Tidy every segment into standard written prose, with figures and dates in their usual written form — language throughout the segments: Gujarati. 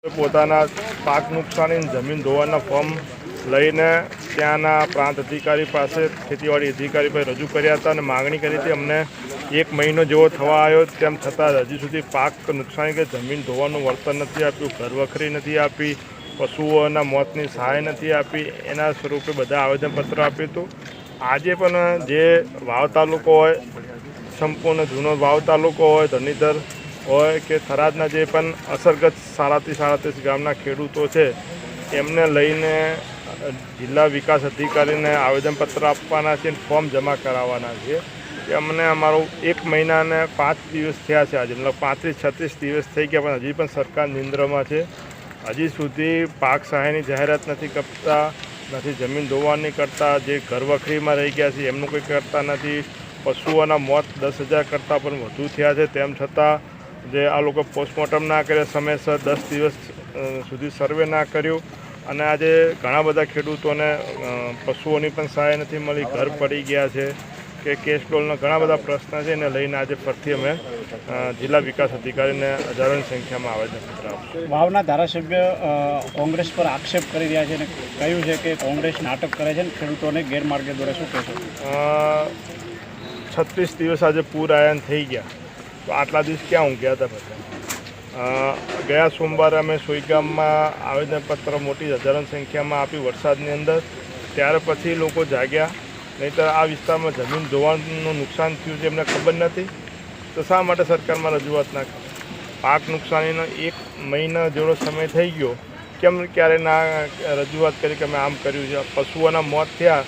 પોતાના પાક નુકસાની જમીન ધોવાના ફોર્મ લઈને ત્યાંના પ્રાંત અધિકારી પાસે ખેતીવાડી અધિકારી પાસે રજૂ કર્યા હતા અને માગણી કરી હતી. અમને 1 મહિનો જેવો થવા આવ્યો, તેમ છતાં હજી સુધી પાક નુકસાની કે જમીન ધોવાનું વળતર નથી આપ્યું, ઘરવખરી નથી આપી, પશુઓના મોતની સહાય નથી આપી. એના સ્વરૂપે બધા આવેદનપત્ર આપ્યું હતું. આજે પણ જે વાવ તાલુકો હોય, સંપૂર્ણ જૂનો વાવ તાલુકો હોય, ધણીધર હોય કે થરાદના જે પણ અસરગ્રસ્ત 37 ગામના ખેડૂતો છે, એમને લઈને જિલ્લા વિકાસ અધિકારીને આવેદનપત્ર આપવાના છે અને ફોર્મ જમા કરાવવાના છે. કે અમને અમારું 1 મહિનાને 5 દિવસ થયા છે. આજે મતલબ 35-36 દિવસ થઈ ગયા, પણ હજી પણ સરકાર નિંદ્રામાં છે. હજી સુધી પાક સહાયની જાહેરાત નથી કરતા, નથી જમીન ધોવાની કરતા. જે ઘરવખરીમાં રહી ગયા છે એમનું કંઈ કરતા નથી. પશુઓના મોત 10,000 કરતાં પણ વધુ થયા છે, તેમ છતાં જે આ લોકો પોસ્ટમોર્ટમ ના કરે, સમયસર 10 દિવસ સુધી સર્વે ના કર્યું. અને આજે ઘણા બધા ખેડૂતોને પશુઓની પણ સહાય નથી મળી, ઘર પડી ગયા છે કે કેશ ડોલના ઘણા બધા પ્રશ્ન છે. એને લઈને આજે ફરીથી અમે જિલ્લા વિકાસ અધિકારીને હજારોની સંખ્યામાં આવેદનપત્ર આપશું. વાવના ધારાસભ્ય કોંગ્રેસ પર આક્ષેપ કરી રહ્યા છે અને કહ્યું છે કે કોંગ્રેસ નાટક કરે છે અને ખેડૂતોને ગેરમાર્ગે દોરે. શું કહેશો? 36 દિવસ આજે પૂર આયાન થઈ ગયા, તો આટલા દિવસ ક્યાં ઊંઘ્યા હતા બધા? ગયા સોમવારે અમે સોઈગામમાં આવેદનપત્ર મોટી હજારોની સંખ્યામાં આપી વરસાદની અંદર. ત્યાર પછી લોકો જાગ્યા. નહીંતર આ વિસ્તારમાં જમીન ધોવાનું નુકસાન થયું છે એમને ખબર નથી, તો શા માટે સરકારમાં રજૂઆત ના કરી? પાક નુકસાનીનો 1 મહિના જેવો સમય થઈ ગયો, કેમ ક્યારે ના રજૂઆત કરી કે અમે આમ કર્યું છે? પશુઓના મોત થયા,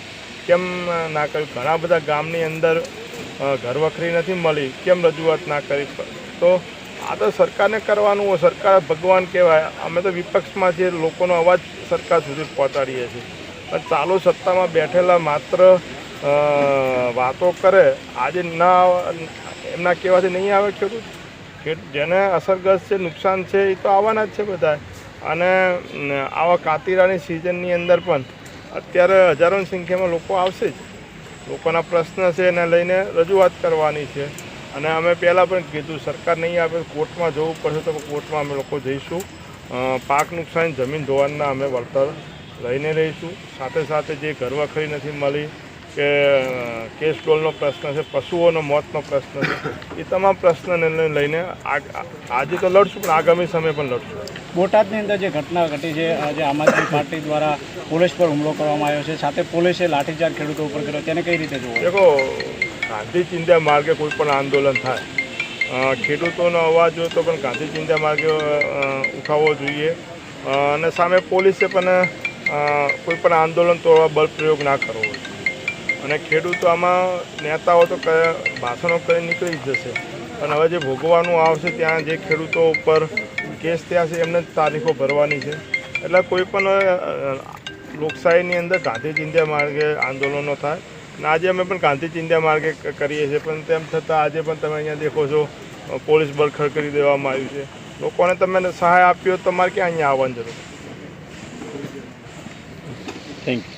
કેમ ના કર્યું? ઘણા બધા ગામની અંદર ઘરવખરી નથી મળી, કેમ રજૂઆત ના કરી? તો આ તો સરકારને કરવાનું હોય. સરકાર ભગવાન કહેવાય. અમે તો વિપક્ષમાં છીએ, લોકોનો અવાજ સરકાર સુધી પહોંચાડીએ છીએ. પણ ચાલુ સત્તામાં બેઠેલા માત્ર વાતો કરે. આજે ના એમના કહેવાથી નહીં આવે ખેડૂત. જેને અસરગ્રસ્ત છે, નુકસાન છે, એ તો આવવાના જ છે બધા. અને આવા કાતિરાની સિઝનની અંદર પણ અત્યારે હજારોની સંખ્યામાં લોકો આવશે જ. લોકોના પ્રશ્ન છે એને લઈને રજૂઆત કરવાની છે. અને અમે પહેલાં પણ કીધું, સરકાર નહીં આપે કોર્ટમાં જવું પડશે તો કોર્ટમાં અમે લોકો જઈશું. પાક નુકસાન જમીન ધોવાણના અમે વળતર લઈને રહીશું. સાથે સાથે જે ઘરવખરી નથી મળી કે કેશ ડોલનો પ્રશ્ન છે, પશુઓનો મોતનો પ્રશ્ન છે, એ તમામ પ્રશ્નને લઈને આજે તો લડશું, પણ આગામી સમય પણ લડશું. બોટાદની અંદર જે ઘટના ઘટી છે, આજે આમ આદમી પાર્ટી દ્વારા પોલીસ પર હુમલો કરવામાં આવ્યો છે, સાથે પોલીસે લાઠીચાર્જ ખેડૂતો ઉપર કર્યો, તેને કઈ રીતે જોવો? દેખો, ગાંધી ચિંધ્યા માર્ગે કોઈ પણ આંદોલન થાય, ખેડૂતોનો અવાજ હોય તો પણ ગાંધી ચિંધ્યા માર્ગે ઉઠાવવો જોઈએ. અને સામે પોલીસે પણ કોઈ પણ આંદોલન તોડવા બળ પ્રયોગ ના કરવો જોઈએ. અને ખેડૂતો આમાં નેતાઓ તો ભાષણો કરી નીકળી જ જશે, પણ હવે જે ભોગવવાનું આવશે, ત્યાં જે ખેડૂતો ઉપર કેસ થયા છે એમને તારીખો ભરવાની છે. એટલે કોઈ પણ લોકશાહીની અંદર ગાંધી ચિંધ્યા માર્ગે આંદોલનો થાય. અને આજે અમે પણ ગાંધી ચિંધ્યા માર્ગે કરીએ છીએ, પણ તેમ છતાં આજે પણ તમે અહીંયા દેખો છો, પોલીસ બળ ખડ કરી દેવામાં આવ્યું છે. લોકોને તમે સહાય આપી હોત તો તમારે ક્યાં અહીંયા આવવાની જરૂર? Thank you.